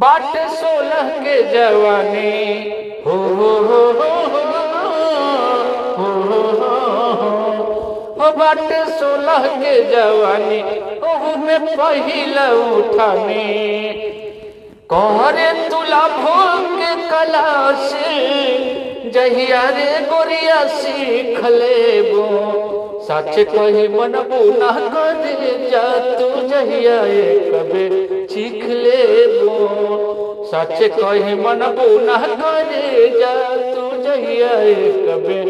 बाट 16 के जवानी हो बाट 16 के जवानी ओहू में पहिला उठानी कहरे तुला भोग के कला से जहिया रे गोरिया सीख लेबो सच कही मन बुना करे जा तू जहिया कबे सीख लेबो सच कही मन बुना करे जा तू जहिया कबे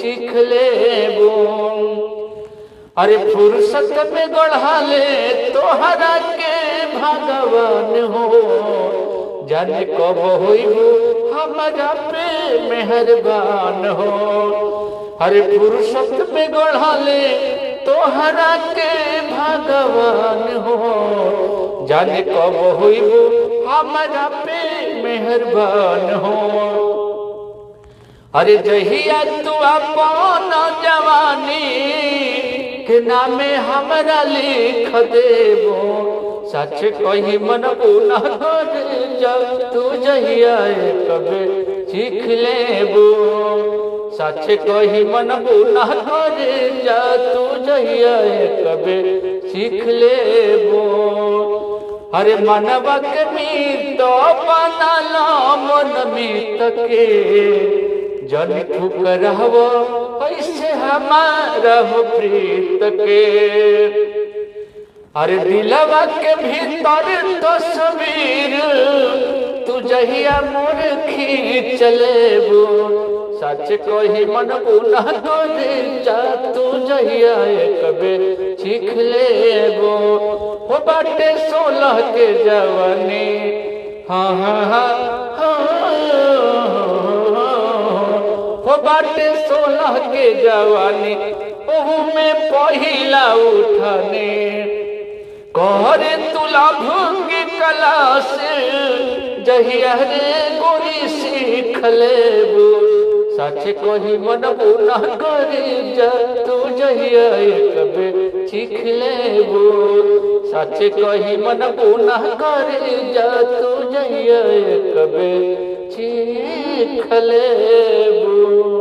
सीख लेबो। अरे फुर्सत में गढ़ा ले तोहरा के भगवान हो जाने कब होइबो हमारा पे मेहरबान हो। अरे फुर्सत में गढ़ा ले तोहरा के भगवान हो जाने कब होइबो हमारा पे मेहरबान हो। अरे जहिया तू अपन जवानी के नामे हमरा लिख देबो सच कही मन बुना करे जा तू जहिया कबे सीख लेबो सच कही मन बुना करे जा तू जहिया कबे सीख लेबो। अरे मनवा के मीत बनला मन मीत के जन ठुकराव ऐसे हमारा हो प्रीत के। अरे दिलवा के भीतर तस्वीर तू जहिया मोर खींच लेबो सच कही मन बुना करे जा तू जहिया कबे सीख लेबो हो बाटे 16 के जवानी हाँ हाँ हाँ हो बाटे 16 के जवानी ओहू में पहिला उठाने कहरे तुला भंगी कला से जहिया रे गोरी सीख लेबो सच कही मन बुना करे जा तू जहिया कबे सीख लेबो सच कही मन बुना करे जा तू जहिया कबे सीख लेबो।